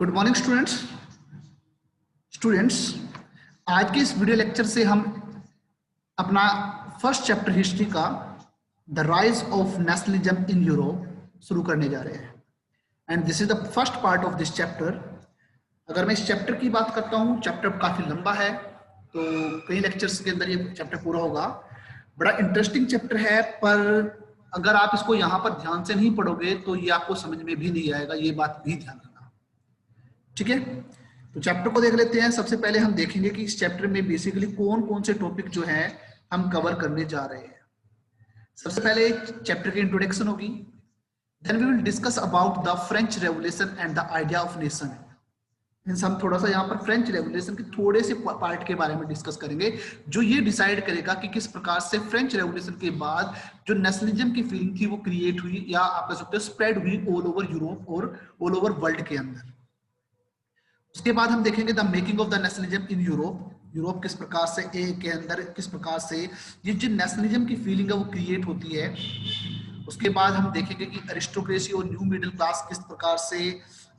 Good morning students आज के इस वीडियो लेक्चर से हम अपना फर्स्ट चैप्टर हिस्ट्री का the rise of nationalism in Europe शुरू करने जा रहे हैं and this is the first part of this chapter. अगर मैं इस चैप्टर की बात करता हूँ, चैप्टर काफी लंबा है, तो कई लेक्चर्स के अंदर ये चैप्टर पूरा होगा। बड़ा इंटरेस्टिंग चैप्टर है, पर अगर आप इसको यहाँ पर ध्यान से नहीं पढ़ोगे तो ये आपको समझ में भी नहीं आएगा, ये बात भी ध्यान रखना। ठीक है, तो चैप्टर को देख लेते हैं। सबसे पहले हम देखेंगे कि इस चैप्टर में बेसिकली कौन कौन से टॉपिक जो है हम कवर करने जा रहे हैं। सबसे पहले चैप्टर की इंट्रोडक्शन होगी, then we will discuss about the French revolution and the idea of nation. Means हम थोड़ा सा यहाँ पर फ्रेंच रेवोल्यूशन के थोड़े से पार्ट के बारे में डिस्कस करेंगे, जो ये डिसाइड करेगा कि किस प्रकार से फ्रेंच रेवोल्यूशन के बाद जो नेशनलिज्म की फीलिंग थी वो क्रिएट हुई, या आप कह सकते हो स्प्रेड हुई ऑल ओवर यूरोप और ऑल ओवर वर्ल्ड के अंदर। उसके बाद हम देखेंगे the making of the nationalism in Europe. Europe किस प्रकार से के अंदर किस प्रकार से ये जो नेशनलिज्म की फीलिंग है वो क्रिएट होती है। उसके बाद हम देखेंगे कि अरिस्टोक्रेसी और न्यू मिडिल क्लास किस प्रकार से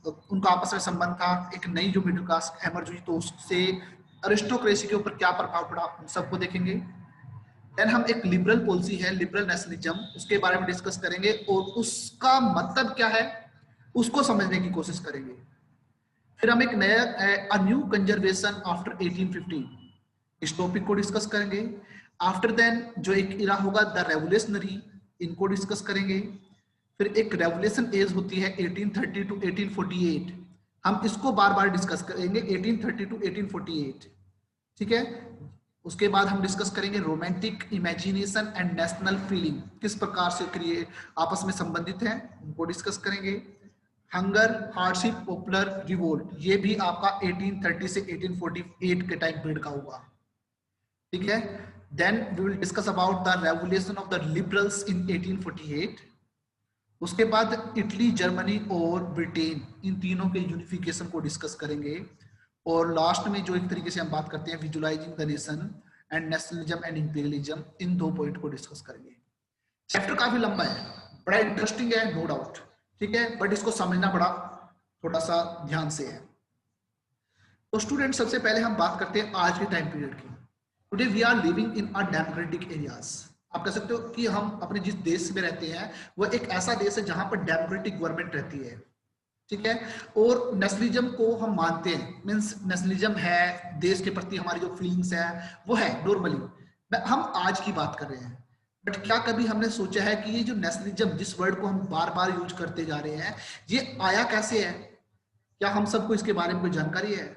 उनका आपस में संबंध था। एक नई जो मिडिल क्लास एमर्ज हुई तो उससे अरिस्टोक्रेसी के ऊपर क्या प्रभाव पड़ा, उन सबको देखेंगे। देन हम एक लिबरल पॉलिसी है, लिबरल नेशनलिज्म, उसके बारे में डिस्कस करेंगे और उसका मतलब क्या है उसको समझने की कोशिश करेंगे। फिर हम एक नया अ न्यू कंजर्वेशन आफ्टर 1815 इस टॉपिक को डिस्कस करेंगे। आफ्टर देन जो एक इरा होगा द रेवोल्यूशनरी, इनको डिस्कस करेंगे। फिर एक रेवोल्यूशन एज होती है 1830 टू 1848, हम इसको बार बार डिस्कस करेंगे 1830 टू 1848। ठीक है, उसके बाद हम डिस्कस करेंगे romantic imagination and national feeling किस प्रकार से क्रिएट आपस में संबंधित है, उनको डिस्कस करेंगे। हंगर, हार्डशिप, पॉपुलर रिवोल्ट, ये भी आपका 1830 से 1848 के टाइम पीरियड का होगा। ठीक है, then we will discuss about the revolution of the liberals in 1848। उसके बाद इटली, जर्मनी और ब्रिटेन, इन तीनों के यूनिफिकेशन को डिस्कस करेंगे। और लास्ट में जो एक तरीके से हम बात करते हैं visualising the nation and nationalism and imperialism, इन दो पॉइंट को डिस्कस करेंगे। चैप्टर काफी लंबा है, बड़ा इंटरेस्टिंग है, नो डाउट। ठीक है, बट इसको समझना बड़ा थोड़ा सा ध्यान से है। तो स्टूडेंट सबसे पहले हम बात करते हैं आज के टाइम पीरियड की। Today we are living in a democratic areas. आप कह सकते हो कि हम अपने जिस देश में रहते हैं वो एक ऐसा देश है जहां पर डेमोक्रेटिक गवर्नमेंट रहती है। ठीक है, और नेशनलिज्म को हम मानते हैं, मीन्स नेशनलिज्म है, देश के प्रति हमारी जो फीलिंग्स है वो है नॉर्मली। हम आज की बात कर रहे हैं, बट क्या कभी हमने सोचा है कि ये जो नेशनलिज्म, जिस वर्ड को हम बार बार यूज करते जा रहे हैं, ये आया कैसे है? क्या हम सबको इसके बारे में कोई जानकारी है?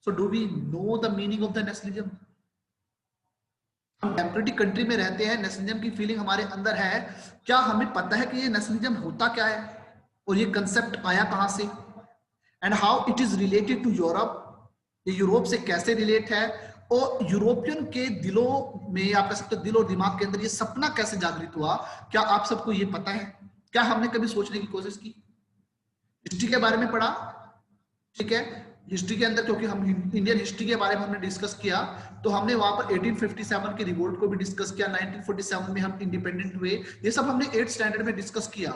So do we know the meaning of the nationalism? हम डेमोक्रेटिक कंट्री में रहते हैं, नेशनलिज्म की फीलिंग हमारे अंदर है, क्या हमें पता है कि ये नेशनलिज्म होता क्या है और ये कंसेप्ट आया कहां से, and how it is related to Europe, ये यूरोप से कैसे रिलेट है, और यूरोपियन के दिलों में, आप कह सकते हो दिल और दिमाग के अंदर ये सपना कैसे जागृत हुआ? क्या आप सबको ये पता है? क्या हमने कभी सोचने की कोशिश की? हिस्ट्री के बारे में पढ़ा, ठीक है, हिस्ट्री के अंदर क्योंकि हम इंडियन हिस्ट्री के बारे में हमने डिस्कस किया, तो हमने वहां पर 1857 के रिवोल्ट को भी डिस्कस किया, 1947 में हम इंडिपेंडेंट हुए, ये सब हमने 8th स्टैंडर्ड में डिस्कस किया।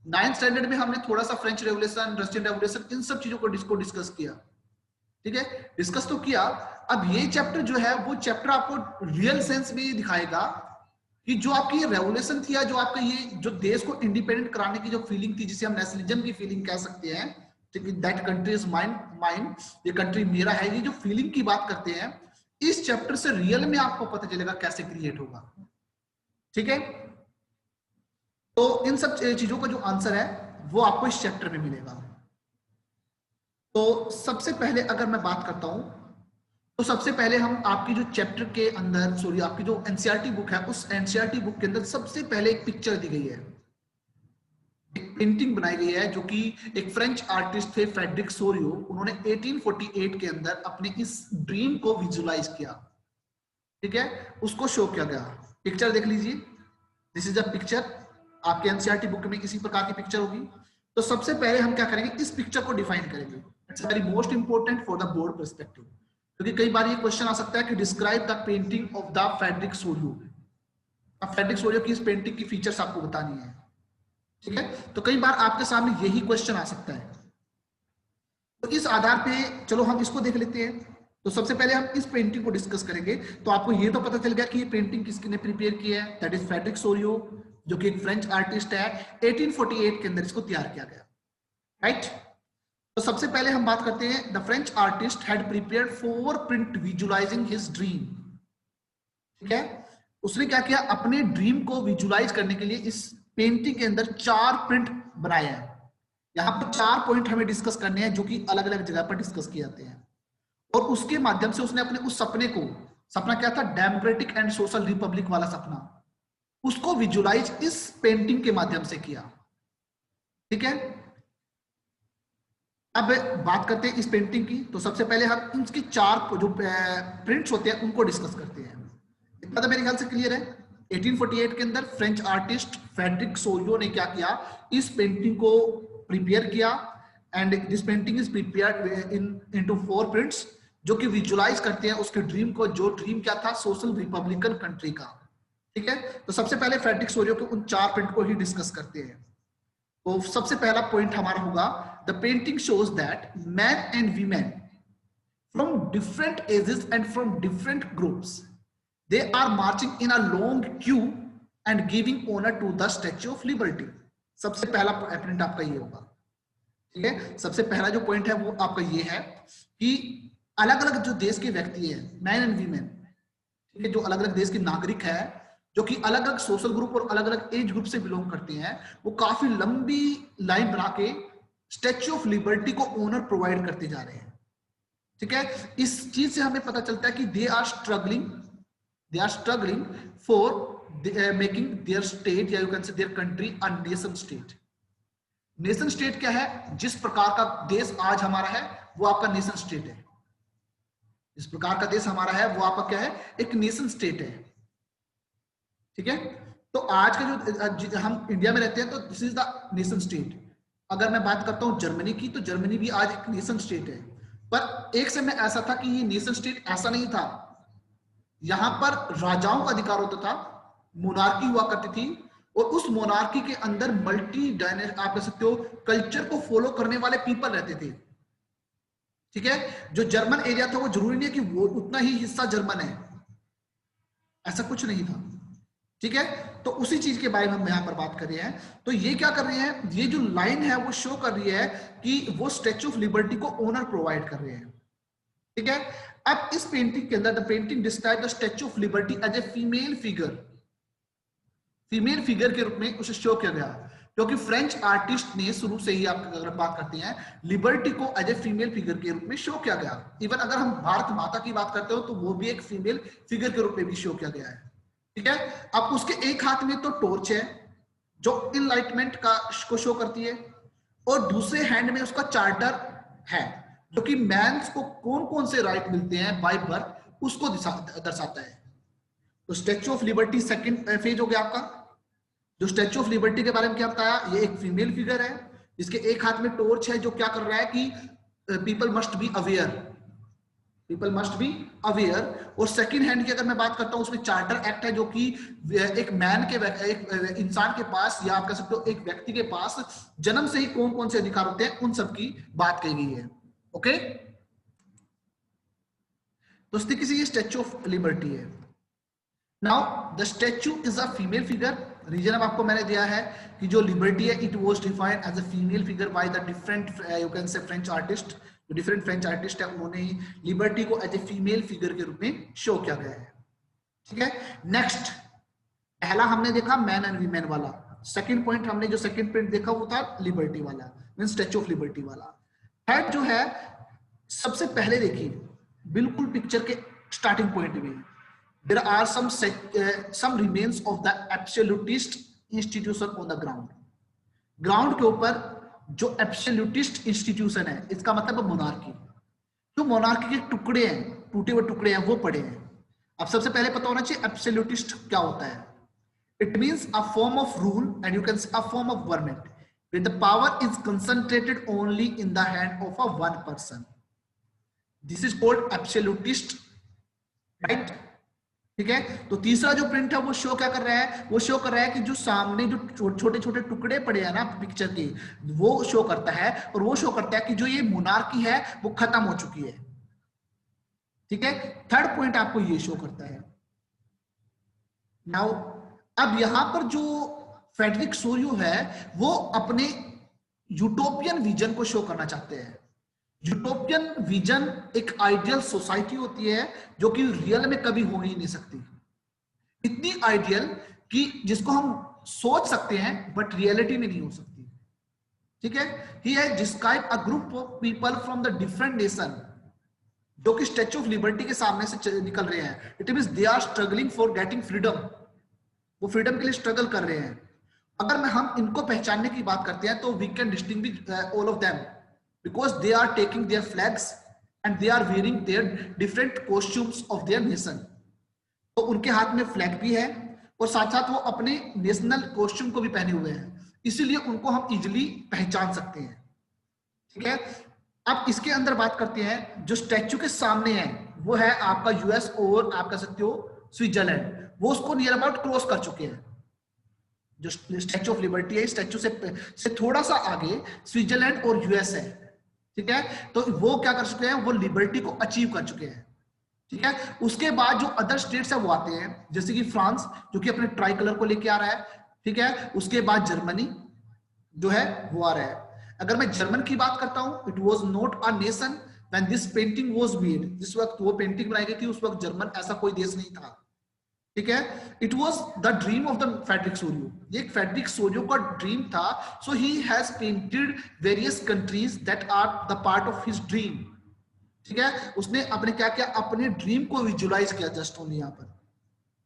9th स्टैंडर्ड में हमने थोड़ा सा फ्रेंच रेवोल्यूशन, रशियन रेवोल्यूशन, इन सब चीजों को डिस्कस किया। ठीक है, डिस्कस तो किया। अब ये चैप्टर जो है वो चैप्टर आपको रियल सेंस में दिखाएगा कि जो आपकी ये रेवोल्यूशन थी, या जो आपका ये जो देश को इंडिपेंडेंट कराने की जो फीलिंग थी, जिसे हम नेशनलिज्म की फीलिंग कह सकते हैं, दैट कंट्री इज माइन, ये कंट्री मेरा है, ये जो फीलिंग की बात करते हैं, इस चैप्टर से रियल में आपको पता चलेगा कैसे क्रिएट होगा। ठीक है, तो इन सब चीजों का जो आंसर है वो आपको इस चैप्टर में मिलेगा। तो सबसे पहले अगर मैं बात करता हूं, तो सबसे पहले हम आपकी जो चैप्टर के अंदर, सॉरी आपकी जो एनसीईआरटी बुक है, उस एनसीईआरटी बुक के अंदर सबसे पहले एक पिक्चर दी गई है, एक पेंटिंग बनाई गई है, जो कि एक फ्रेंच आर्टिस्ट थे फ्रेडरिक सोरियो, उन्होंने 1848 के अंदर अपने इस ड्रीम को विजुअलाइज किया। ठीक है, उसको शो किया गया। पिक्चर देख लीजिए, दिस इज अ पिक्चर, आपके एनसीईआरटी बुक में इसी प्रकार की पिक्चर होगी। तो सबसे पहले हम क्या करेंगे, इस पिक्चर को डिफाइन करेंगे। It's very most important for the board perspective, क्योंकि कई बार ये क्वेश्चन आ सकता है कि describe the painting of the Frederic Sorio. अब फ्रेडरिक सोरियो की इस पेंटिंग की फीचर्स आपको बतानी है। ठीक है, तो कई बार आपके सामने यही क्वेश्चन आ सकता है। तो इस आधार पे चलो हम इसको देख लेते हैं। तो सबसे पहले हम इस पेंटिंग को डिस्कस करेंगे। तो आपको ये तो पता चल गया कि ये पेंटिंग किसने प्रिपेयर की है, दैट इज फ्रेडरिक सोरियो, जो कि एक फ्रेंच आर्टिस्ट है। 1848 के अंदर इसको तैयार किया गया, राइट। तो सबसे पहले हम बात करते हैं, the French artist had prepared 4 print visualising his dream. ठीक है, उसने क्या किया, अपने ड्रीम को विजुअलाइज करने के लिए इस पेंटिंग के अंदर 4 प्रिंट बनाए हैं। यहाँ पर 4 पॉइंट हमें डिस्कस करने हैं जो कि अलग अलग जगह पर डिस्कस किए जाते हैं, और उसके माध्यम से उसने अपने उस सपने को, सपना क्या था, डेमोक्रेटिक एंड सोशल रिपब्लिक वाला सपना, उसको विजुअलाइज इस पेंटिंग के माध्यम से किया। ठीक है, अब बात करते हैं इस पेंटिंग की। तो सबसे पहले हम इसके 4 जो प्रिंट्स होते हैं उनको डिस्कस करते हैं। इतना तो मेरे ख्याल से क्लियर है। 1848 के अंदर फ्रेंच आर्टिस्ट फ्रेडरिक सोरियो ने क्या किया, इस पेंटिंग को प्रिपेयर किया, and this painting is prepared into 4 prints, जो कि विजुअलाइज करते हैं उसके ड्रीम को, जो ड्रीम क्या था, सोशल रिपब्लिकन कंट्री का। ठीक है, तो सबसे पहले फ्रेडरिक सोरियो के उन 4 प्रिंट को ही डिस्कस करते हैं। तो सबसे पहला पॉइंट हमारा होगा, the painting shows that man and women from different ages and from different groups, they are marching in a long queue and giving honor to the Statue of Liberty। सबसे पहला print आपका ये होगा। ठीक है, सबसे पहला जो पॉइंट है वो आपका ये है कि अलग अलग जो देश के व्यक्ति हैं, मैन एंड वीमेन, ठीक है, जो अलग अलग देश के नागरिक है, जो कि अलग अलग सोशल ग्रुप और अलग अलग एज ग्रुप से बिलोंग करते हैं, वो काफी लंबी लाइन बना के स्टैच्यू ऑफ लिबर्टी को ऑनर प्रोवाइड करते जा रहे हैं। ठीक है, इस चीज से हमें पता चलता है कि they are struggling for making their state, या you can say their country, a nation state। Nation state क्या है, जिस प्रकार का देश आज हमारा है वो आपका नेशन स्टेट है। जिस प्रकार का देश हमारा है वो आपका क्या है, एक नेशन स्टेट है। ठीक है, तो आज का जो हम इंडिया में रहते हैं तो this is the nation state. अगर मैं बात करता हूं जर्मनी की, तो जर्मनी भी आज एक नेशन स्टेट है। पर एक समय ऐसा था कि ये नेशन स्टेट ऐसा नहीं था, यहां पर राजाओं का अधिकार होता था, मोनार्की हुआ करती थी, और उस मोनार्की के अंदर मल्टी डायनेस्टी, आप कह सकते हो, कल्चर को फॉलो करने वाले पीपल रहते थे। ठीक है, जो जर्मन एरिया था वो जरूरी नहीं है कि वो उतना ही हिस्सा जर्मन है, ऐसा कुछ नहीं था। ठीक है, तो उसी चीज के बारे में हम यहां पर बात कर रहे हैं। तो ये क्या कर रहे हैं, ये जो लाइन है वो शो कर रही है कि वो स्टैच्यू ऑफ लिबर्टी को ओनर प्रोवाइड कर रहे हैं। ठीक है, अब इस पेंटिंग के अंदर the painting describe the Statue of Liberty as a female figure, female figure के रूप में उसे शो किया गया, क्योंकि फ्रेंच आर्टिस्ट ने शुरू से ही, आप अगर बात करते हैं, लिबर्टी को एज ए फीमेल फिगर के रूप में शो किया गया। इवन अगर हम भारत माता की बात करते हो तो वो भी एक फीमेल फिगर के रूप में भी शो किया गया है। ठीक है, अब उसके एक हाथ में तो टॉर्च है जो इनलाइटमेंट का को शो करती है, और दूसरे हैंड में उसका चार्टर है जो कि मैंस को कौन कौन से राइट मिलते हैं बाय बर्थ, उसको दर्शाता है। तो statue of liberty second phase हो गया आपका। जो स्टैच्यू ऑफ लिबर्टी के बारे में क्या बताया, ये एक फीमेल फिगर है जिसके एक हाथ में टॉर्च है, जो क्या कर रहा है कि people must be aware, people must be aware. और सेकंड हैंड की अगर मैं बात करता हूं, उसमें चार्टर एक्ट है, जो कि एक मैन के, एक इंसान के पास, या आप कह सकते हो एक व्यक्ति के पास जन्म से ही कौन कौन से अधिकार होते हैं, उन सब की बात कही गई है। ओके, तो इस तरीके से ये स्टैच्यू ऑफ लिबर्टी है। Now the statue is a female figure. Reason अब आपको मैंने दिया है कि जो लिबर्टी है, it was defined as a female figure by the different, you can say French artist. जो डिफरेंट फ्रेंच आर्टिस्ट है उन्होंने ही लिबर्टी को एज ए फीमेल फिगर के रूप में शो किया गया है। ठीक है, नेक्स्ट, पहला हमने देखा मैन एंड वीमेन वाला। सेकंड पॉइंट हमने जो सेकंड प्रिंट देखा वो था लिबर्टी वाला, मीन स्टैच्यू ऑफ लिबर्टी वाला। थर्ड जो है, सबसे पहले देखिए बिल्कुल पिक्चर के स्टार्टिंग पॉइंट में, there are some remains of the absolutist institution on the ground. Ground के ऊपर जो एब्सोल्यूटिस्ट इंस्टीट्यूशन है, इसका मतलब मोनार्की, जो मोनार्की के टुकड़े हैं, टूटे हुए टुकड़े हैं, वो पड़े हैं। अब सबसे पहले पता होना चाहिए एब्सोल्यूटिस्ट क्या होता है। It means a form of rule and you can से a form of government where the power is concentrated only in the hand of a one person. This is called absolutist, right? ठीक है। तो तीसरा जो print है वो show क्या कर रहा है, वो शो कर रहा है कि जो सामने जो छोटे छोटे टुकड़े पड़े हैं ना पिक्चर के, वो शो करता है, और वो शो करता है कि जो ये मोनार्की है वो खत्म हो चुकी है। ठीक है, थर्ड पॉइंट आपको ये शो करता है। नाउ अब यहां पर जो फ्रेडरिक सोरियो है वो अपने यूटोपियन विजन को शो करना चाहते हैं। यूटोपियन विजन एक आइडियल सोसाइटी होती है जो कि रियल में कभी हो ही नहीं सकती, इतनी आइडियल कि जिसको हम सोच सकते हैं बट रियलिटी में नहीं हो सकती। ठीक है, ही है describe a group of people from the different nation जो कि स्टैच्यू ऑफ लिबर्टी के सामने से निकल रहे हैं। It means they are struggling for getting freedom, वो फ्रीडम के लिए स्ट्रगल कर रहे हैं। अगर मैं हम इनको पहचानने की बात करते हैं तो we can distinguish all of them because they are taking their flags and they are wearing their different costumes of their nation. तो उनके हाथ में फ्लैग भी है और साथ साथ वो अपने नेशनल कॉस्ट्यूम को भी पहने हुए हैं, इसीलिए उनको हम इजिली पहचान सकते हैं। ठीक है, अब इसके अंदर बात करते हैं जो स्टैच्यू के सामने है वो है आपका यूएस और आप कह सकते हो स्विट्जरलैंड, वो उसको नियर अबाउट क्रॉस कर चुके हैं। जो स्टैच्यू ऑफ लिबर्टी है स्टैच्यू से थोड़ा सा आगे स्विट्जरलैंड और यूएस है। ठीक है, तो वो क्या कर चुके हैं, वो लिबर्टी को अचीव कर चुके हैं। ठीक है, उसके बाद जो अदर स्टेट्स है वो आते हैं, जैसे कि फ्रांस जो कि अपने ट्राई कलर को लेके आ रहा है। ठीक है, उसके बाद जर्मनी जो है वो आ रहा है। अगर मैं जर्मन की बात करता हूं, it was not a nation when this painting was made, जिस वक्त वो पेंटिंग बनाई गई थी उस वक्त जर्मन ऐसा कोई देश नहीं था। ठीक है, it was the dream of the Frederic Sorrieu, ये एक फ्रेडरिक सोरियो का ड्रीम था। So he has painted various countries that are the part of his dream. ठीक है, उसने अपने क्या किया, अपने ड्रीम को विजुअलाइज किया जस्ट ओनली यहाँ पर।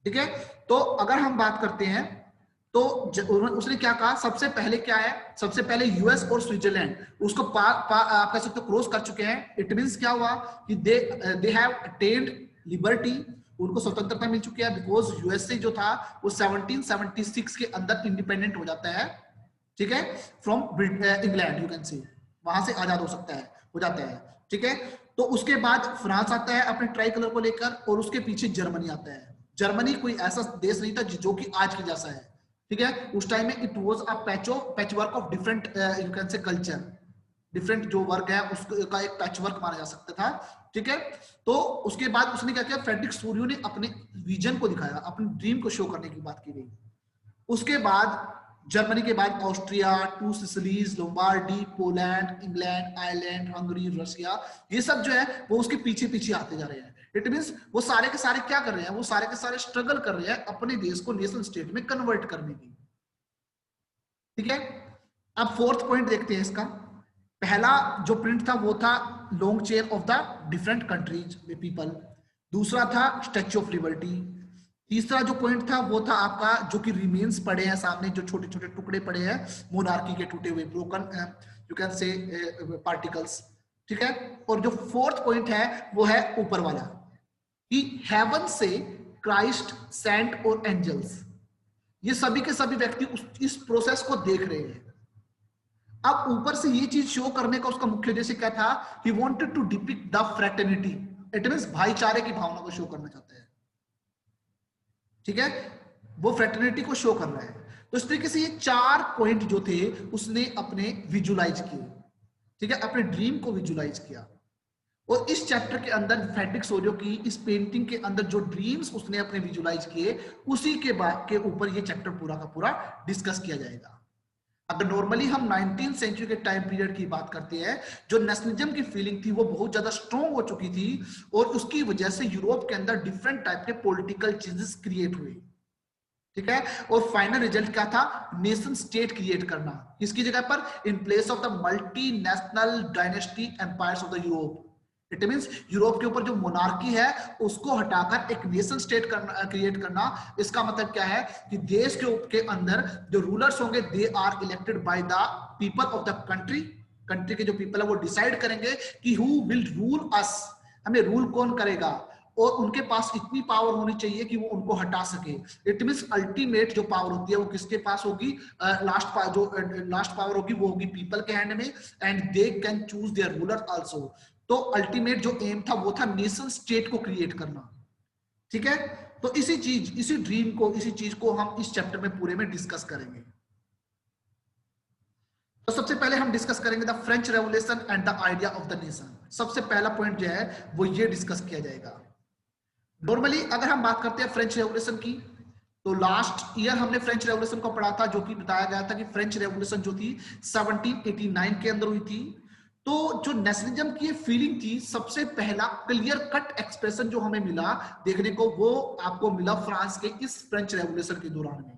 ठीक है, तो अगर हम बात करते हैं तो उसने क्या कहा, सबसे पहले क्या है, सबसे पहले यूएस और स्विट्जरलैंड उसको आप कह सकते हो क्रॉस कर चुके हैं। इट मींस क्या हुआ कि दे हैव अटेन्ड लिबर्टी, उनको स्वतंत्रता मिल चुकी है बिकॉज यूएसए जो था वो 1776 के अंदर इंडिपेंडेंट हो जाता है। ठीक है, from England, you can see वहां से आजाद हो सकता है, हो जाता है। ठीक है, तो उसके बाद फ्रांस आता है अपने ट्राई कलर को लेकर, और उसके पीछे जर्मनी आता है। जर्मनी कोई ऐसा देश नहीं था जो कि आज के जैसा है। ठीक है, उस टाइम में it was a patchwork of different you can से कल्चर, डिफरेंट जो वर्ग है उसका एक पैचवर्क माना जा सकता था। ठीक है, तो उसके बाद उसने क्या किया, फ्रेडरिक सोरियो ने अपने विजन को दिखाया, अपने ड्रीम को शो करने की बात की गई। उसके बाद जर्मनी के बाद Austria, Two Sicilies, Lombardy, Poland, England, Ireland, Hungary, Russia, ये सब जो है वो उसके पीछे पीछे आते जा रहे हैं। इट मींस वो सारे के सारे क्या कर रहे हैं, वो सारे के सारे स्ट्रगल कर रहे हैं अपने देश को नेशन स्टेट में कन्वर्ट करने की। ठीक है, अब फोर्थ पॉइंट देखते हैं इसका। पहला जो प्रिंट था वो था long chair of the different countries में पीपल, दूसरा था स्टैच्यू ऑफ लिबर्टी, तीसरा जो पॉइंट था वो था आपका जो कि रिमेन्स पड़े हैं सामने, जो छोटे छोटे टुकड़े पड़े हैं मोनार्की के टूटे हुए, ब्रोकन यू कैन से पार्टिकल्स। ठीक है, और जो फोर्थ पॉइंट है वो है ऊपर वाला कि हेवन से क्राइस्ट, सेंट और एंजल्स, ये सभी के सभी व्यक्ति इस प्रोसेस को देख रहे हैं। अब ऊपर से ये चीज शो करने का उसका मुख्य उद्देश्य क्या था, he wanted to depict the fraternity, it means भाईचारे की भावना को शो करना चाहता है। ठीक है, वो फ्रेटर्निटी को शो कर रहा है। तो इस तरीके से ये चार पॉइंट जो थे उसने अपने विजुअलाइज किए। ठीक है, अपने ड्रीम को विजुअलाइज किया। और इस चैप्टर के अंदर फ्रेडरिक सोरियो की इस पेंटिंग के अंदर जो ड्रीम्स उसने अपने विजुअलाइज किए उसी के ऊपर ये चैप्टर पूरा का पूरा डिस्कस किया जाएगा। अगर नॉर्मली हम 19th सेंचुरी के टाइम पीरियड की बात करते हैं, जो नेशनलिज्म की फीलिंग थी वो बहुत ज्यादा स्ट्रॉन्ग हो चुकी थी और उसकी वजह से यूरोप के अंदर डिफरेंट टाइप के पॉलिटिकल चेंजेस क्रिएट हुए। ठीक है, और फाइनल रिजल्ट क्या था, नेशन स्टेट क्रिएट करना, किसकी जगह पर, in place of the multinational dynasty empires of the Europe. It means Europe के ऊपर जो मोनार्की है उसको हटाकर एक नेशन स्टेट क्रिएट करना। इसका मतलब क्या है कि देश के अंदर जो रूलर्स होंगे they are elected by the people of the country, country के जो पीपल है वो डिसाइड करेंगे कि हु विल रूल अस, हमें रूल कौन करेगा, और उनके पास इतनी पावर होनी चाहिए कि वो उनको हटा सके। इट मींस अल्टीमेट जो पावर होती है वो किसके पास होगी, लास्ट पावर होगी वो होगी पीपल के हैंड में, and they can choose there ruler also. तो अल्टीमेट जो एम था वो था नेशन स्टेट को क्रिएट करना। ठीक है, तो इसी ड्रीम को, इसी चीज को हम इस चैप्टर में पूरे में डिस्कस करेंगे। तो सबसे पहले हम डिस्कस करेंगे the French revolution and the idea of the nation. सबसे पहला पॉइंट जो है वो ये डिस्कस किया जाएगा। नॉर्मली अगर हम बात करते हैं फ्रेंच रेवोल्यूशन की, तो लास्ट ईयर हमने फ्रेंच रेवोल्यूशन को पढ़ा था, जो कि बताया गया था कि फ्रेंच रेवोल्यूशन जो थी 1789 के अंदर हुई थी। तो जो नेशनलिज्म की फीलिंग थी, सबसे पहला क्लियर कट एक्सप्रेशन जो हमें मिला देखने को, वो आपको मिला फ्रांस के इस फ्रेंच रेवोल्यूशन के दौरान में।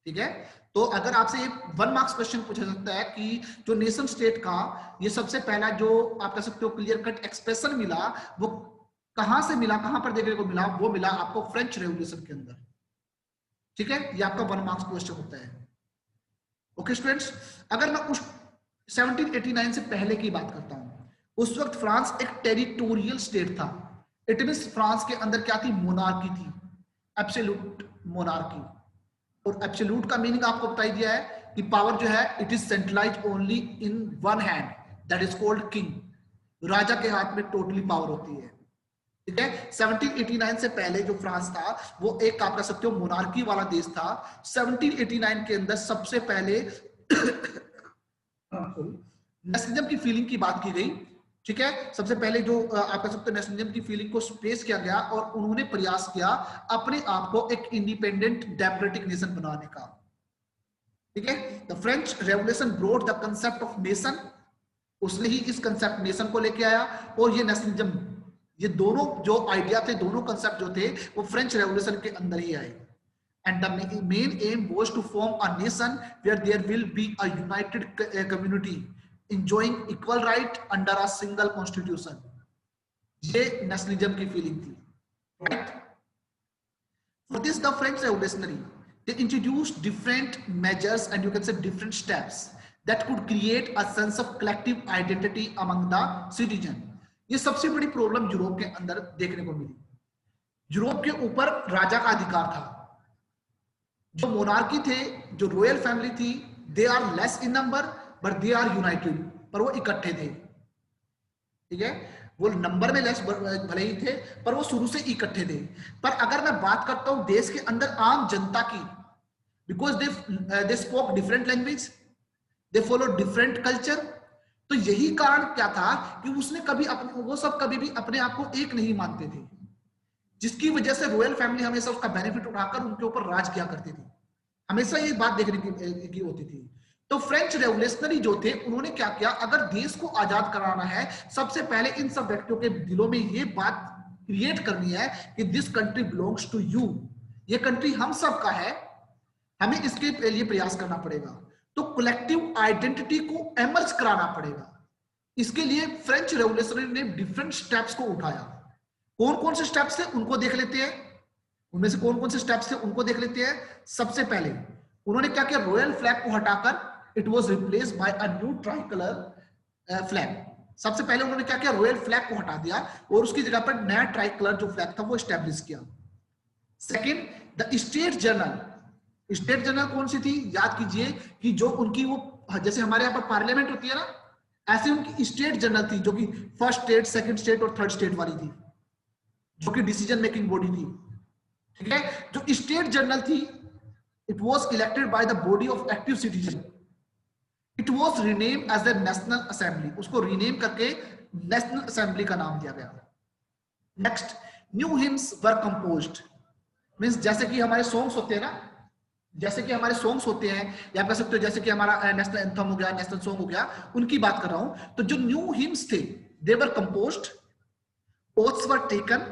ठीक है, तो अगर आपसे 1 मार्क्स क्वेश्चन पूछा सकता है कि जो नेशन स्टेट का ये सबसे पहला जो आप कह सकते हो क्लियर कट एक्सप्रेशन मिला, वो कहां से मिला, कहां पर देखने को मिला, वो मिला आपको फ्रेंच रेवोल्यूशन के अंदर। ठीक है, ये आपका 1 मार्क्स क्वेश्चन होता है। ओके स्टूडेंट्स, अगर मैं उस 1789 से पहले की बात करता हूं, उस वक्त फ्रांस एक टेरिटोरियल स्टेट था। इट मींस फ्रांस के अंदर क्या थी, मोनार्की थी, एब्सोल्यूट मोनार्की। और एब्सोल्यूट का मीनिंग आपको बता दिया है कि पावर जो है it is centralised only in one hand, that is called king. राजा के हाथ में टोटली पावर होती है। ठीक है, 1789 से पहले जो फ्रांस था वो एक आप कह सकते हो मोनार्की वाला देश था। 1789 के अंदर सबसे पहले नेशनलिज्म की फीलिंग की बात की गई। ठीक है, सबसे पहले जो आप कह सकते हो नेशनलिज्म की फीलिंग को स्पेस किया गया और उन्होंने प्रयास किया अपने आप को एक इंडिपेंडेंट डेमोक्रेटिक नेशन बनाने का। ठीक है, the French revolution brought the concept of nation, उसने ही इस कंसेप्ट नेशन को लेके आया। और ये नेशनलिज्म, ये दोनों जो आइडिया थे, दोनों कंसेप्ट जो थे, वो फ्रेंच रेवोल्यूशन के अंदर ही आए। And the main aim was to form a nation where there will be a united community enjoying equal right under a single constitution। ये नेशनलिज्म की फीलिंग थी, right? For this, the French revolutionary, they introduced different measures and you can say different steps that could create a sense of collective identity among the citizen। ये सबसे बड़ी problem Europe के अंदर देखने को मिली। Europe के ऊपर राजा का अधिकार था। जो मोनार्की थे, जो रॉयल फैमिली थी, they are less in number but they are united, पर वो इकट्ठे थे। ठीक है, वो नंबर में लेस भले ही थे, पर वो शुरू से इकट्ठे थे। पर अगर मैं बात करता हूं देश के अंदर आम जनता की, because they spoke different language, they follow different culture, तो यही कारण क्या था कि उसने कभी वो सब कभी भी अपने आप को एक नहीं मानते थे, जिसकी वजह से रॉयल फैमिली हमेशा उसका बेनिफिट उठाकर उनके ऊपर राज किया करती थी। हमेशा ये बात देखने की होती थी। तो फ्रेंच रेवोल्यूशनरी जो थे, उन्होंने क्या किया, अगर देश को आजाद कराना है, सबसे पहले इन सब व्यक्तियों के दिलों में ये बात क्रिएट करनी है कि this country belongs to you, ये कंट्री हम सब का है, हमें इसके लिए प्रयास करना पड़ेगा। तो कलेक्टिव आइडेंटिटी को एमर्ज कराना पड़ेगा। इसके लिए फ्रेंच रेवोल्यूशनरी ने डिफरेंट स्टेप्स को उठाया। कौन कौन से स्टेप्स थे उनको देख लेते हैं, उनमें से कौन कौन से स्टेप्स थे उनको देख लेते हैं। सबसे पहले उन्होंने क्या किया, रॉयल फ्लैग को हटाकर it was replaced by a new try colour flag. सबसे पहले उन्होंने क्या किया, रॉयल फ्लैग को हटा दिया और उसकी जगह पर नया ट्राई कलर जो फ्लैग था वो एस्टैब्लिश किया। Second, the state general. State general कौन सी थी, याद कीजिए कि जो उनकी वो, जैसे हमारे यहाँ पर पार्लियामेंट होती है ना, ऐसे उनकी स्टेट जनरल थी, जो कि फर्स्ट स्टेट, सेकंड स्टेट और थर्ड स्टेट वाली थी, जो कि डिसीजन मेकिंग बॉडी थी। ठीक है, जो स्टेट जनरल थी, it was elected by the body of active citizen. It was rename as the national assembly, उसको रीनेम करके नेशनल असेंबली का नाम दिया गया। Next, new hymns were composed, means जैसे कि हमारे सॉन्ग्स होते हैं ना, जैसे कि हमारे सॉन्ग्स होते हैं, या कह सकते हो जैसे कि हमारा नेशनल एंथम हो गया, नेशनल सॉन्ग हो गया, उनकी बात कर रहा हूं। तो जो न्यू हिम्स थे, they were composed, oaths were taken,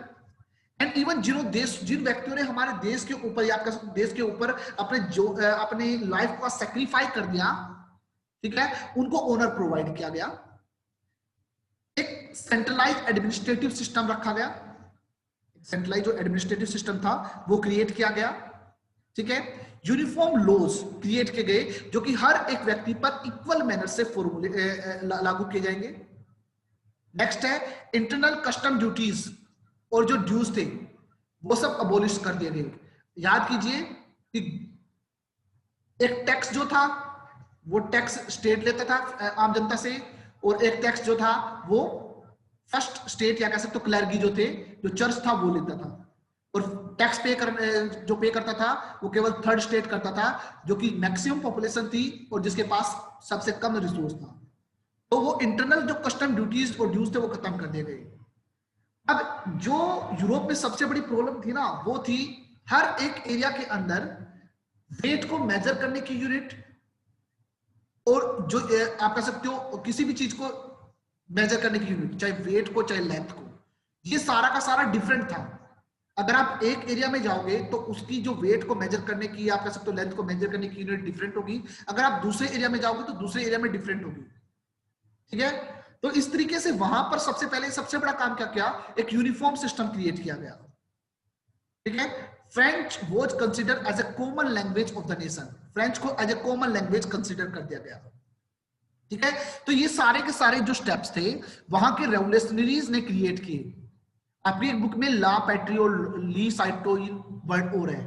and even जिन व्यक्तियों ने हमारे देश के ऊपर या देश के ऊपर अपनी लाइफ को सैक्रिफाई कर दिया, ठीक है, उनको ऑनर प्रोवाइड किया गया। एक सेंट्रलाइज एडमिनिस्ट्रेटिव सिस्टम रखा गया, सेंट्रलाइज जो एडमिनिस्ट्रेटिव सिस्टम था वो क्रिएट किया गया। ठीक है, यूनिफॉर्म लॉज क्रिएट किए गए जो कि हर एक व्यक्ति पर इक्वल मैनर से लागू किए जाएंगे। नेक्स्ट है इंटरनल कस्टम ड्यूटीज, और जो ड्यूज थे वो सब अबोलिश कर दिए गए। याद कीजिए कि एक टैक्स जो था वो टैक्स स्टेट लेता था आम जनता से, और एक टैक्स जो था वो फर्स्ट स्टेट या कह सकते हो क्लर्गी जो थे, जो चर्च था वो लेता था। और टैक्स जो पे करता था वो केवल थर्ड स्टेट करता था, जो कि मैक्सिमम पॉपुलेशन थी और जिसके पास सबसे कम रिसोर्स था। तो वो इंटरनल जो कस्टम ड्यूटीज और ड्यूज थे वो खत्म कर दिए गए। अब जो यूरोप में सबसे बड़ी प्रॉब्लम थी ना, वो थी हर एक एरिया के अंदर वेट को मेजर करने की यूनिट, और जो आप कह सकते हो किसी भी चीज को मेजर करने की यूनिट, चाहे वेट को चाहे लेंथ को, ये सारा का सारा डिफरेंट था। अगर आप एक एरिया में जाओगे तो उसकी जो वेट को मेजर करने की, आप कह सकते हो लेंथ को मेजर करने की यूनिट डिफरेंट होगी। अगर आप दूसरे एरिया में जाओगे तो दूसरे एरिया में डिफरेंट होगी। ठीक है, तो इस तरीके से वहां पर सबसे पहले सबसे बड़ा काम क्या किया, एक यूनिफॉर्म सिस्टम क्रिएट किया गया। ठीक है, French was consider as a common language of the nation, French को as a common language consider कर दिया गया। ठीक है, तो ये सारे के सारे जो स्टेप्स थे वहां के रेवोल्यूशनरीज ने क्रिएट किए। आपकी एक बुक में ला पैट्रियो ली साइटोइन वर्ड और है,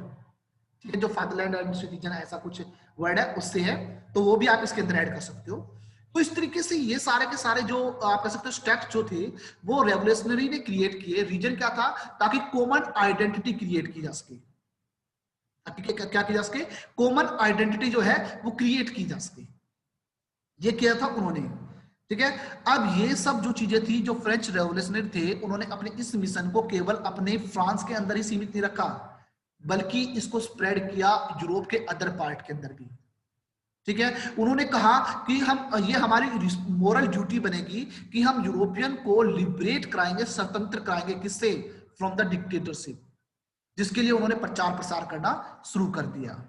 ठीक है, जो फादरलैंड एंड सिटीजन ऐसा कुछ वर्ड है उससे है, तो वो भी आप इसके अंदर ऐड कर सकते हो। तो इस तरीके से ये सारे के सारे जो आप कह सकते हो स्टेप्स जो थे वो रेवोल्यूशनरी ने क्रिएट किए। रीजन क्या था, ताकि कॉमन आइडेंटिटी क्रिएट की जा सके, ताकि क्या की जा सके, कॉमन आइडेंटिटी जो है वो क्रिएट की जा सके, ये किया था उन्होंने। ठीक है, अब ये सब जो चीजें थी, जो फ्रेंच रेवोल्यूशनरी थे, उन्होंने अपने इस मिशन को केवल अपने फ्रांस के अंदर ही सीमित नहीं रखा, बल्कि इसको स्प्रेड किया यूरोप के अदर पार्ट के अंदर भी। ठीक है, उन्होंने कहा कि हम, ये हमारी मोरल ड्यूटी बनेगी कि हम यूरोपियन को लिबरेट कराएंगे, स्वतंत्र कराएंगे, किससे, फ्रॉम द डिक्टेटरशिप, जिसके लिए उन्होंने प्रचार प्रसार करना शुरू कर दिया।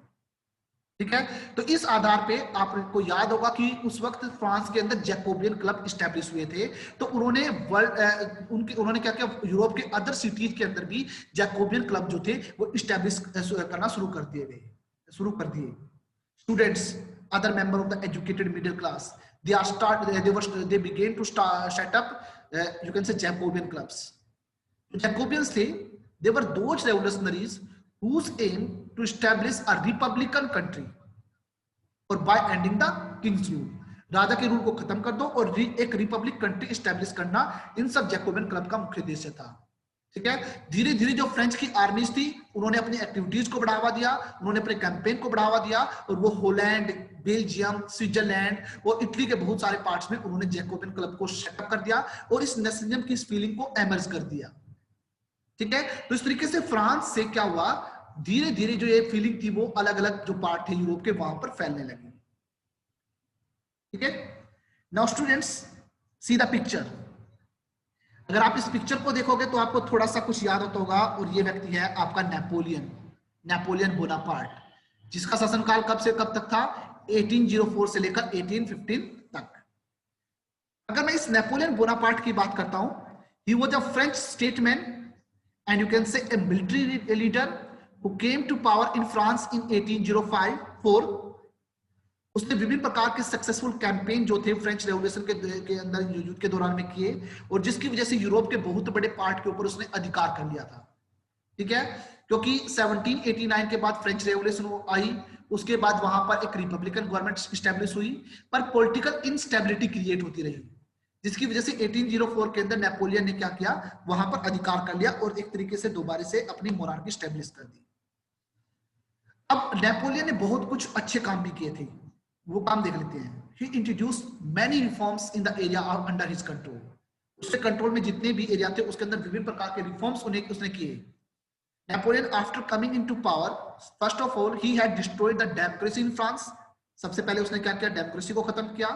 ठीक है, तो इस आधार पे आपको याद होगा कि उस वक्त फ्रांस के अंदर जैकोबियन क्लब स्टैब्लिश हुए थे, तो उन्होंने उन्होंने क्या किया, यूरोप के अदर सिटीज के अंदर भी जैकोबियन क्लब जो थे वो स्टैब्लिश करना शुरू कर दिए। Students, other member of the educated middle class, they began to set up you can say Jacobian clubs. Jacobians थे, they were those revolutionaries whose aim to establish a republican country और by ending the king's rule, राजा के rule को खत्म कर दो और एक Republic country establish करना, इन सब जैकोबियन क्लब का मुख्य उद्देश्य था। ठीक है, धीरे धीरे जो फ्रेंच की आर्मीज थी उन्होंने अपनी एक्टिविटीज को बढ़ावा दिया, उन्होंने अपने कैंपेन को बढ़ावा दिया, और वो होलैंड, बेल्जियम, स्विट्जरलैंड और इटली के बहुत सारे पार्ट्स में उन्होंने जैकोबियन क्लब को सेटअप कर दिया और इस नेशनलिज्म की इस फीलिंग को एमर्ज कर दिया। ठीक है, तो इस तरीके से फ्रांस से क्या हुआ, धीरे धीरे जो ये फीलिंग थी वो अलग अलग जो पार्ट थे यूरोप के वहां पर फैलने लगी। ठीक है, now students see the picture. अगर आप इस पिक्चर को देखोगे तो आपको थोड़ा सा कुछ याद होता होगा, और ये व्यक्ति है आपका नेपोलियन बोनापार्ट, जिसका शासनकाल कब से कब तक था, 1804 से लेकर 1815 तक। अगर मैं इस नेपोलियन बोनापार्ट की बात करता हूं, he was a French statesman and you can से ए military leader who came to power in France in 1805-4। उसने विभिन्न प्रकार के सक्सेसफुल कैंपेन जो थे फ्रेंच रेवोल्यूशन के अंदर युद्ध के दौरान में किए, और जिसकी वजह से यूरोप के बहुत बड़े पार्ट के ऊपर उसने अधिकार कर लिया था। ठीक है, क्योंकि 1789 के बाद फ्रेंच रेवोल्यूशन आई, उसके बाद वहां पर एक रिपब्लिकन गवर्नमेंट स्टैब्लिश हुई, पर पॉलिटिकल इनस्टेबिलिटी क्रिएट होती रही, जिसकी वजह से 1804 के अंदर नेपोलियन ने क्या किया, वहां पर अधिकार कर लिया और एक तरीके से दोबारा से अपनी मोनार्की स्टैब्लिश कर दी। अब नेपोलियन ने बहुत कुछ अच्छे काम भी किए थे, वो काम देख लेते हैं। He introduced many reforms in the area under his control। उसके कंट्रोल में जितने भी एरिया थे उसके अंदर विभिन्न प्रकार के रिफॉर्म्स उसने किए। Napoleon after coming into power, first of all he had destroyed the democracy in France. सबसे पहले उसने क्या किया, डेमोक्रेसी को खत्म किया।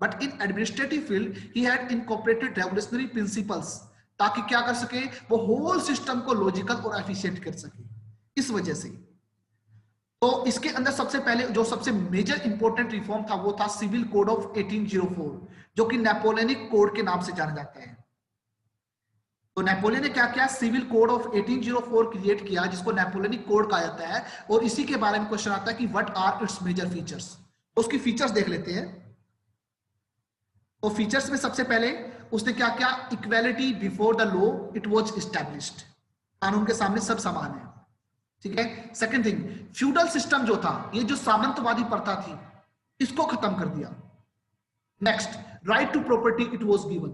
But in administrative field he had incorporated revolutionary principles, ताकि क्या कर सके, वो होल सिस्टम को लॉजिकल और एफिशिएंट कर सके। इस वजह से तो इसके अंदर सबसे पहले जो सबसे मेजर इंपॉर्टेंट रिफॉर्म था वो था सिविल कोड ऑफ 1804, जो कि नेपोलियनिक कोड के नाम से जाना जाता है। तो नेपोलियन ने क्या किया, सिविल कोड ऑफ 1804 क्रिएट किया, जिसको नेपोलियनिक कोड कहा जाता है। और इसी के बारे में क्वेश्चन आता है कि what are its major features. तो उसकी फीचर्स देख लेते हैं। तो फीचर्स में सबसे पहले उसने क्या किया, equality before the law it was established, कानून के सामने सब समान है। ठीक है, सेकंड थिंग, फ्यूडल सिस्टम जो था, ये जो सामंतवादी प्रथा थी, इसको खत्म कर दिया। Next, right to property it was given,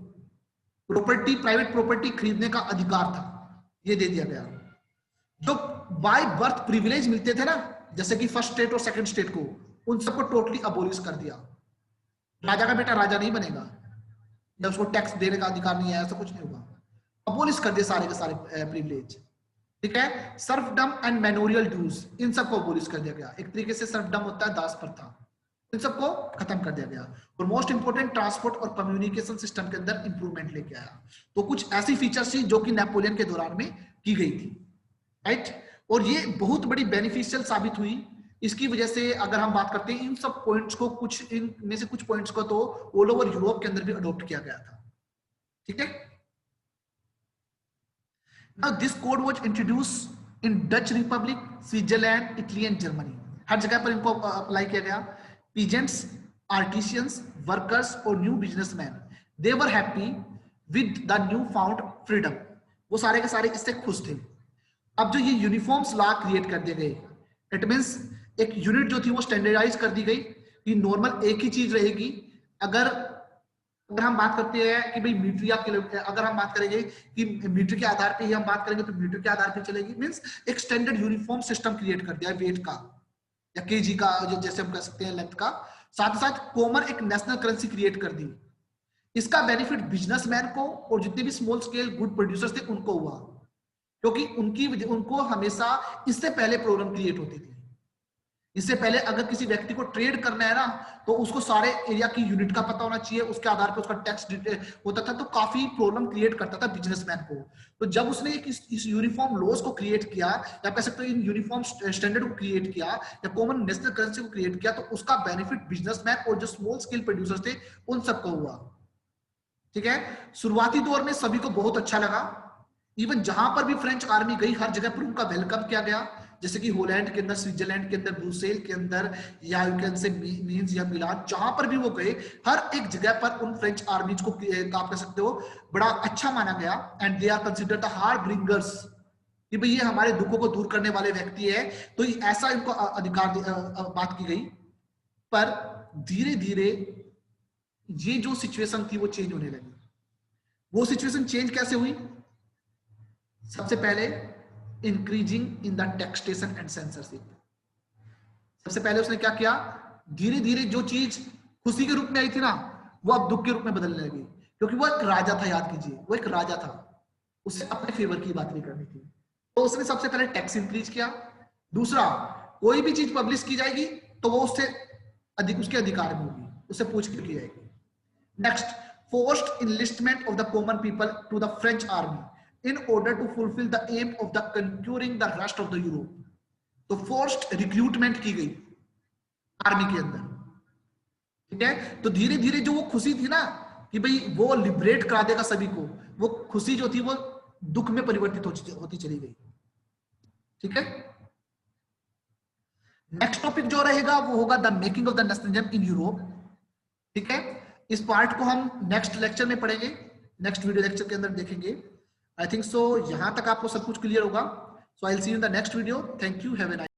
property, private property खरीदने का अधिकार था, ये दे दिया गया। जो बाय बर्थ प्रिविलेज मिलते थे ना, जैसे कि फर्स्ट स्टेट और सेकंड स्टेट को, उन सबको टोटली अबोलिश कर दिया। राजा का बेटा राजा नहीं बनेगा, या उसको टैक्स देने का अधिकार नहीं है, ऐसा कुछ नहीं होगा। अबोलिश कर दिए सारे के सारे प्रिविलेज, ठीक है। सर्फडम एंड मैनोरियल ड्यूज, इन सबको अबोलिश कर दिया गया। एक तरीके से सर्फडम होता है दास प्रथा, इन सबको खत्म कर दिया गया। और मोस्ट इंपोर्टेंट, ट्रांसपोर्ट और कम्युनिकेशन सिस्टम के अंदर इंप्रूवमेंट लेके आया। तो कुछ ऐसी फीचर्स थी जो कि नेपोलियन के दौरान में की गई थी, राइट। और ये बहुत बड़ी बेनिफिशियल साबित हुई। इसकी वजह से अगर हम बात करते हैं इन सब पॉइंट्स को, कुछ इनमें से कुछ पॉइंट्स को तो ऑल ओवर यूरोप के अंदर भी अडॉप्ट किया गया था, ठीक है। Now this code was introduced in Dutch Republic, Switzerland, Italy and Germany. हर जगह पर इनको अप्लाई किया गया। Peasants, artisans, workers और new businessmen, they were happy with the new found freedom. वो सारे के सारे इससे खुश थे। अब जो ये यूनिफॉर्म्स लॉ क्रिएट कर दिए गए, इट मीन्स एक यूनिट जो थी वो स्टैंडर्डाइज कर दी गई कि नॉर्मल एक ही चीज रहेगी। अगर हम बात करते हैं कि भाई मीटर या किलोमीटर, अगर हम बात करेंगे कि मीटर के आधार पे ही हम बात करेंगे तो मीटर के आधार पे चलेगी। मींस एक स्टैंडर्ड यूनिफॉर्म सिस्टम क्रिएट कर दिया है वेट का या केजी का, जो जैसे हम कह सकते हैं लेंथ का। साथ ही साथ कॉमन एक नेशनल करेंसी क्रिएट कर दी। इसका बेनिफिट बिजनेसमैन को और जितने भी स्मॉल स्केल गुड प्रोड्यूसर्स थे उनको हुआ, क्योंकि उनको हमेशा इससे पहले प्रॉब्लम क्रिएट होती थी। इससे पहले अगर किसी व्यक्ति को ट्रेड करना है ना, तो उसको सारे एरिया की यूनिट का पता होना चाहिए, उसके आधार पर उसका टैक्स होता था, तो काफी प्रॉब्लम क्रिएट करता था बिजनेसमैन को। तो जब उसने इस यूनिफॉर्म लॉज को क्रिएट किया, या कह सकते हो इन यूनिफॉर्म स्टैंडर्ड को क्रिएट किया, या कॉमन नेशनल करेंसी को क्रिएट किया, तो उसका बेनिफिट बिजनेसमैन और जो स्मॉल स्केल प्रोड्यूसर्स थे उन सबको हुआ, ठीक है। शुरुआती दौर में सभी को बहुत अच्छा लगा। इवन जहां पर भी फ्रेंच आर्मी गई हर जगह पर उनका वेलकम किया गया, जैसे कि होलैंड के अंदर, स्विट्जरलैंड के अंदर, ब्रुसेल के अंदर, या यू कैन से मींस या मिलान, जहां पर भी वो गए हर एक जगह पर उन फ्रेंच आर्मीज को आप कह सकते हो बड़ा अच्छा माना गया। And they are considered the heart bringers, कि भाई ये हमारे दुखों को दूर करने वाले व्यक्ति है। तो ऐसा इनको अधिकार बात की गई। पर धीरे धीरे ये जो सिचुएशन थी वो चेंज होने लगी। वो सिचुएशन चेंज कैसे हुई? सबसे पहले increasing in the taxation and censorship. सबसे पहले उसने क्या किया, धीरे धीरे जो चीज खुशी के रूप में आई थी ना, वो अब दुख के रूप में बदलने लगी। क्योंकि वो एक राजा था, याद कीजिए वो एक राजा था, उसे अपने फेवर की बात नहीं करनी थी। तो उसने सबसे पहले टैक्स इंक्रीज किया। दूसरा, कोई भी चीज पब्लिश की जाएगी तो वो उससे उसके अधिकार में होगी, उससे पूछ के की जाएगी। Next, forced enlistment of the common people to the French army in order to fulfill the aim of the conquering the rest of the Europe. तो फोर्स्ड रिक्रूटमेंट की गई आर्मी के अंदर, ठीक है। तो धीरे धीरे जो वो खुशी थी ना कि भाई वो लिबरेट करा देगा सभी को, वो खुशी जो थी वो दुख में परिवर्तित होती चली गई, ठीक है। नेक्स्ट टॉपिक जो रहेगा वो होगा the making of the nationalism in Europe, ठीक है। इस पार्ट को हम नेक्स्ट लेक्चर में पढ़ेंगे, नेक्स्ट वीडियो लेक्चर के अंदर देखेंगे। I think so यहां तक आपको सब कुछ क्लियर होगा। So I'll see you in the next video. Thank you. Have a nice